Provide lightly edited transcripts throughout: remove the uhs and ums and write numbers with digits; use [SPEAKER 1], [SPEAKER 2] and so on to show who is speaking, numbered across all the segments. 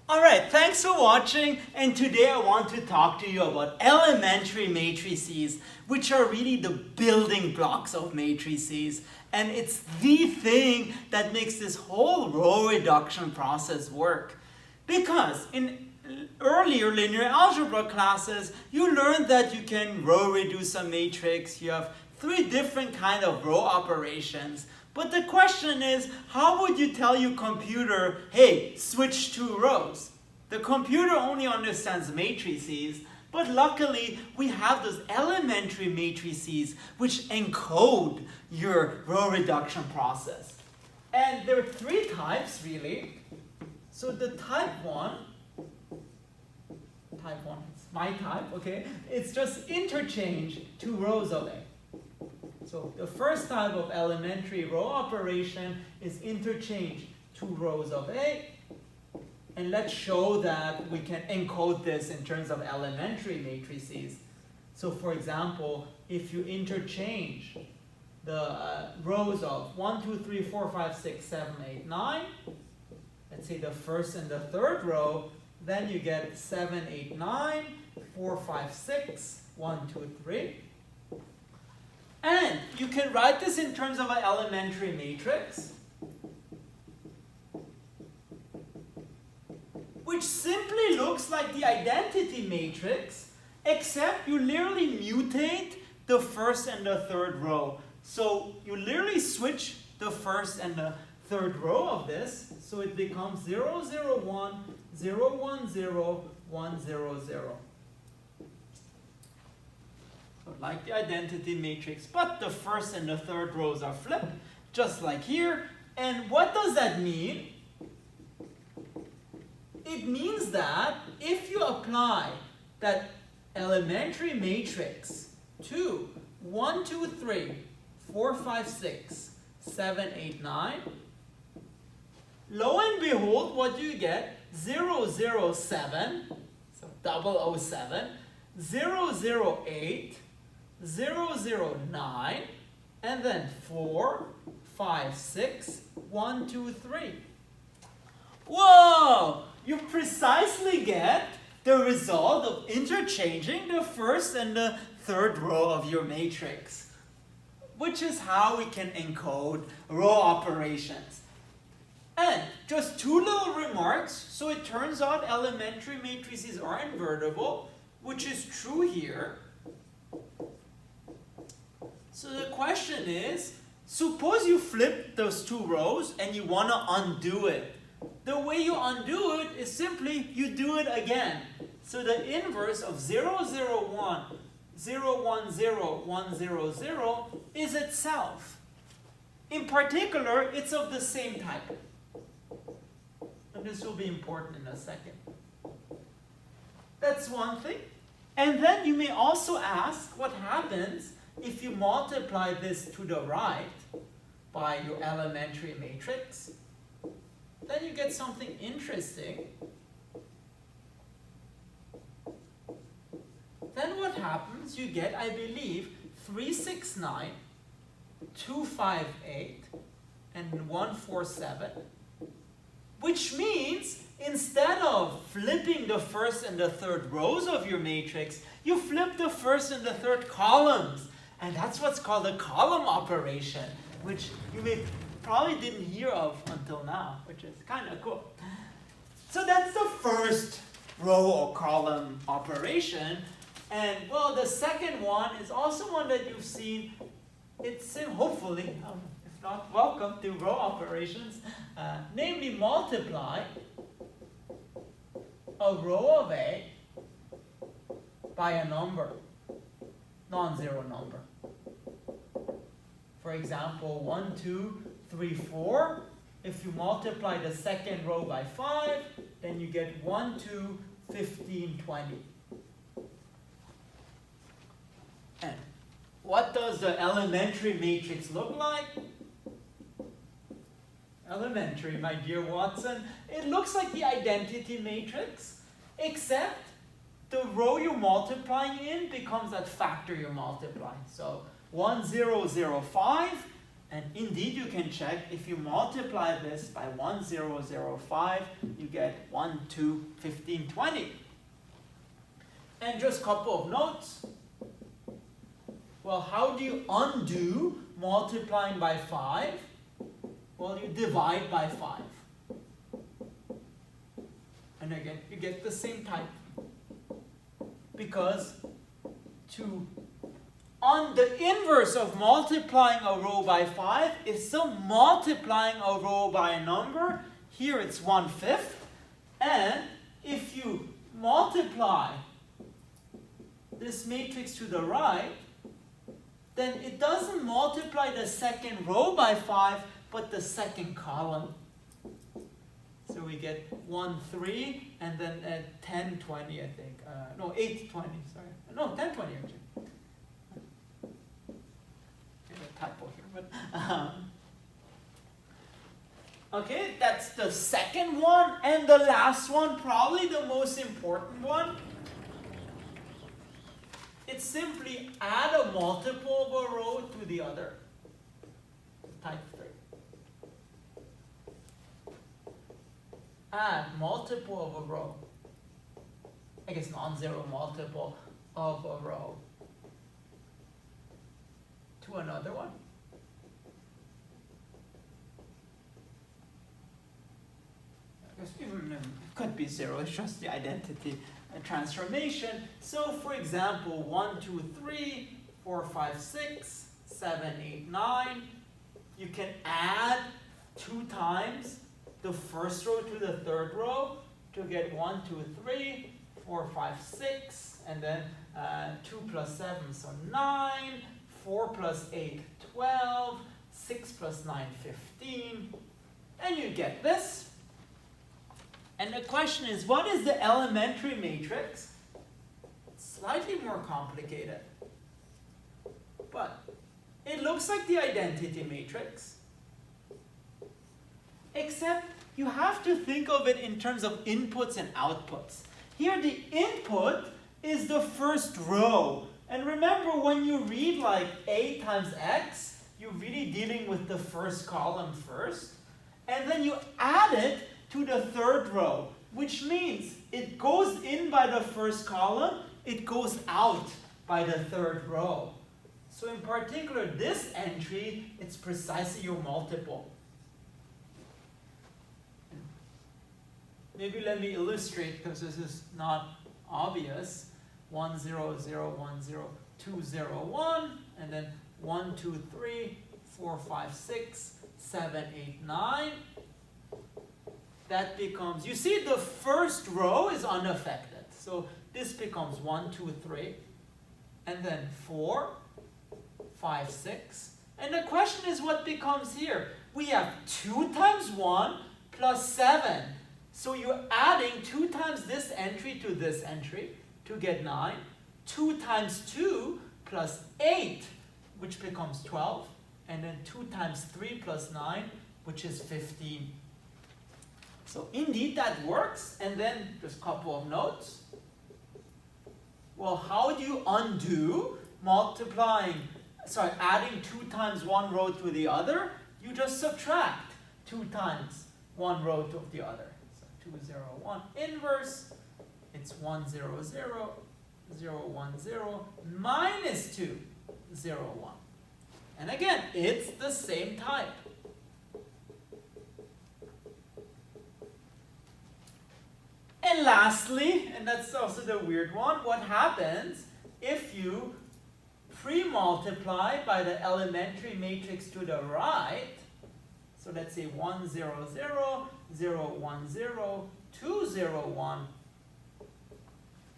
[SPEAKER 1] Alright, thanks for watching, and today I want to talk to you about elementary matrices, which are really the building blocks of matrices, and it's the thing that makes this whole row reduction process work. Because in earlier linear algebra classes, you learned that you can row reduce a matrix. You have three different kind of row operations. But the question is, how would you tell your computer, hey, switch two rows? The computer only understands matrices, but luckily we have those elementary matrices which encode your row reduction process. And there are three types really. So the type 1, it's my type, okay? It's just interchange two rows away. So the first type of elementary row operation is interchange two rows of A. And let's show that we can encode this in terms of elementary matrices. So for example, if you interchange the rows of 1, 2, 3, 4, 5, 6, 7, 8, 9, let's say the first and the third row, then you get 7, 8, 9, 4, 5, 6, 1, 2, 3. And you can write this in terms of an elementary matrix, which simply looks like the identity matrix, except you literally mutate the first and the third row. So you literally switch the first and the third row of this, so it becomes 0, 0, 1, 0, 1, 0, 1, 0, 0. So like the identity matrix, but the first and the third rows are flipped, just like here. And what does that mean? It means that if you apply that elementary matrix to 1, 2, 3, 4, 5, 6, 7, 8, 9, lo and behold, what do you get? 0, 0, 7, so 007, 0, 0, 8, 0, 0, 9, and then 4, 5, 6, 1, 2, 3. Whoa! You precisely get the result of interchanging the first and the third row of your matrix, which is how we can encode row operations. And just two little remarks. So it turns out elementary matrices are invertible, which is true here. So the question is, suppose you flip those two rows and you want to undo it. The way you undo it is simply you do it again. So the inverse of 0, 0, 1, 0, 1, 0, 1, 0, 0 is itself. In particular, it's of the same type. And this will be important in a second. That's one thing. And then you may also ask what happens if you multiply this to the right by your elementary matrix. Then you get something interesting. Then what happens? You get, I believe, 3, 6, 9, 2, 5, 8, and 1, 4, 7. Which means instead of flipping the first and the third rows of your matrix, you flip the first and the third columns. And that's what's called a column operation, which you probably didn't hear of until now, which is kind of cool. So that's the first row or column operation. And well, the second one is also one that you've seen. It's hopefully, if not, welcome to row operations, namely multiply a row of A by a number, non-zero number. For example, 1, 2, 3, 4. If you multiply the second row by 5, then you get 1, 2, 15, 20. And what does the elementary matrix look like? Elementary, my dear Watson. It looks like the identity matrix, except the row you're multiplying in becomes that factor you're multiplying. So 1, 0, 0, 5. And indeed, you can check if you multiply this by 1005, you get 1, 2, 15, 20. And just a couple of notes. Well, how do you undo multiplying by 5? Well, you divide by 5. And again, you get the same type. Because on the inverse of multiplying a row by 5 is still multiplying a row by a number. Here it's 1/5. And if you multiply this matrix to the right, then it doesn't multiply the second row by 5, but the second column. So we get 1, 3, and then 10, 20, I think. No, 8, 20, sorry. No, 10, 20, actually. There's a typo here, but... okay, that's the second one. And the last one, probably the most important one. It's simply add a multiple of a row to the other. Type 3. Add multiple of a row. I guess non-zero multiple of a row to another one. I guess even it could be 0, it's just the identity transformation. So for example, 1, 2, 3, 4, 5, 6, 7, 8, 9. You can add 2 times the first row to the third row to get 1, 2, 3, 4, 5, 6, and then 2 plus 7, so 9, 4 plus 8, 12, 6 plus 9, 15, and you get this. And the question is, what is the elementary matrix? It's slightly more complicated, but it looks like the identity matrix, except you have to think of it in terms of inputs and outputs. Here the input is the first row. And remember, when you read like A times X, you're really dealing with the first column first. And then you add it to the third row, which means it goes in by the first column, it goes out by the third row. So in particular, this entry, it's precisely your multiple. Maybe let me illustrate, because this is not obvious. 1, 0, 0, 1, 0, 2, 0, 1, and then 1, 2, 3, 4, 5, 6, 7, 8, 9. That becomes, you see the first row is unaffected. So this becomes 1, 2, 3, and then 4, 5, 6. And the question is, what becomes here? We have 2 times 1 plus 7. So you're adding 2 times this entry to this entry to get 9. 2 times 2 plus 8, which becomes 12. And then 2 times 3 plus 9, which is 15. So indeed that works. And then just a couple of notes. Well, how do you undo adding 2 times one row to the other? You just subtract 2 times one row to the other. 2, 0, 1 inverse, it's 1, 0, 0, 0, 1, 0, minus 2, 0, 1. And again, it's the same type. And lastly, and that's also the weird one, what happens if you pre-multiply by the elementary matrix to the right? So let's say 1, 0, 0, 0, 1, 0, 2, 0, 1.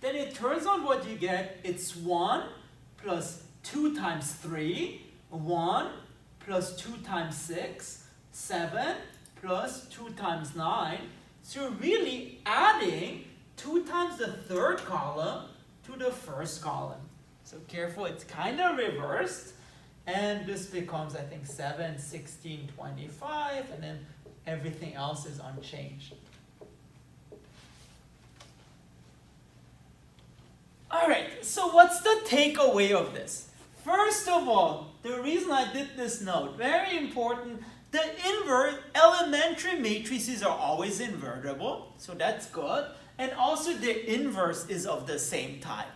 [SPEAKER 1] Then it turns out what you get, it's 1 plus 2 times 3, 1 plus 2 times 6, 7 plus 2 times 9. So you're really adding 2 times the third column to the first column. So careful, it's kind of reversed. And this becomes, I think, 7, 16, 25, and then everything else is unchanged. All right, so what's the takeaway of this? First of all, the reason I did this note, very important, the elementary matrices are always invertible, so that's good. And also the inverse is of the same type,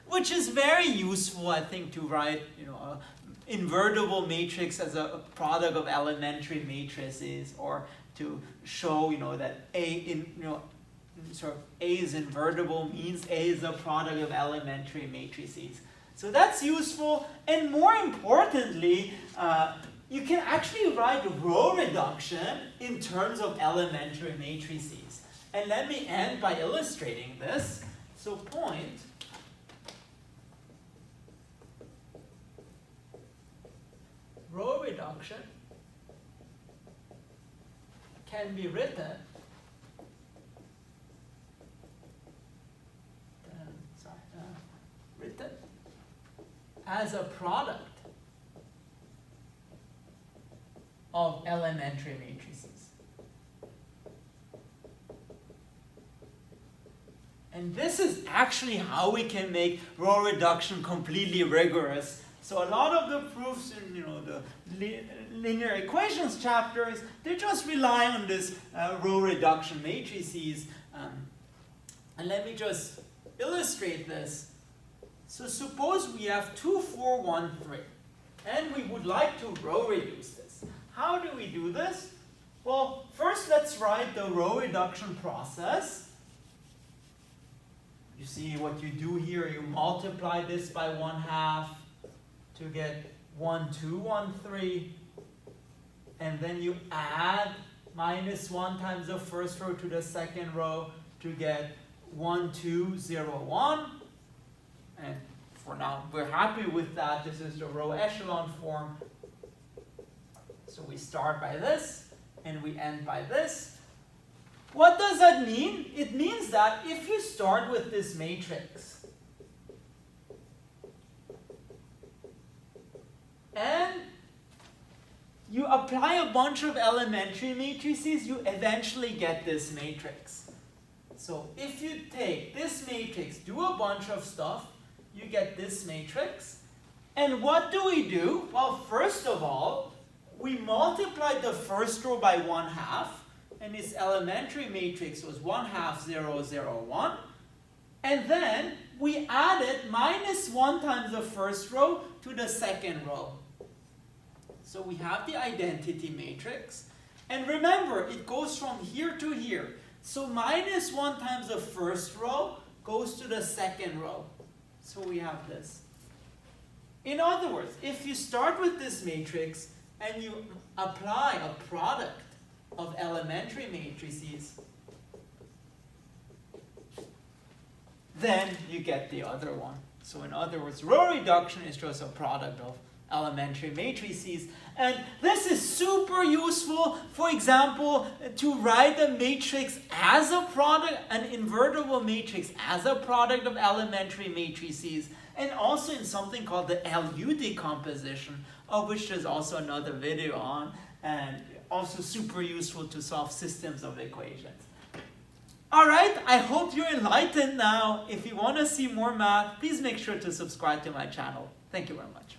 [SPEAKER 1] which is very useful, I think, to write, an invertible matrix as a product of elementary matrices, or to show, that A is invertible means A is a product of elementary matrices. So that's useful, and more importantly, you can actually write row reduction in terms of elementary matrices. And let me end by illustrating this. So point row reduction can be written as a product of elementary matrices. And this is actually how we can make row reduction completely rigorous. So a lot of the proofs in the linear equations chapters, they just rely on this row reduction matrices. And let me just illustrate this. So suppose we have 2, 4, 1, 3, and we would like to row reduce this. How do we do this? Well, first let's write the row reduction process. You see what you do here, you multiply this by 1/2 to get 1, 2, 1, 3, and then you add -1 times the first row to the second row to get 1, 2, 0, 1. And for now, we're happy with that. This is the row echelon form. So we start by this, and we end by this. What does that mean? It means that if you start with this matrix, and you apply a bunch of elementary matrices, you eventually get this matrix. So if you take this matrix, do a bunch of stuff, you get this matrix. And what do we do? Well, first of all, we multiply the first row by 1/2, and this elementary matrix was 1/2, 0, 0, 1. And then we added -1 times the first row to the second row. So we have the identity matrix. And remember, it goes from here to here. So -1 times the first row goes to the second row. So we have this. In other words, if you start with this matrix and you apply a product of elementary matrices, then you get the other one. So in other words, row reduction is just a product of elementary matrices. And this is super useful, for example, to write a matrix as a product, an invertible matrix as a product of elementary matrices, and also in something called the LU decomposition, of which there's also another video on, and also super useful to solve systems of equations. All right, I hope you're enlightened now. If you want to see more math, please make sure to subscribe to my channel. Thank you very much.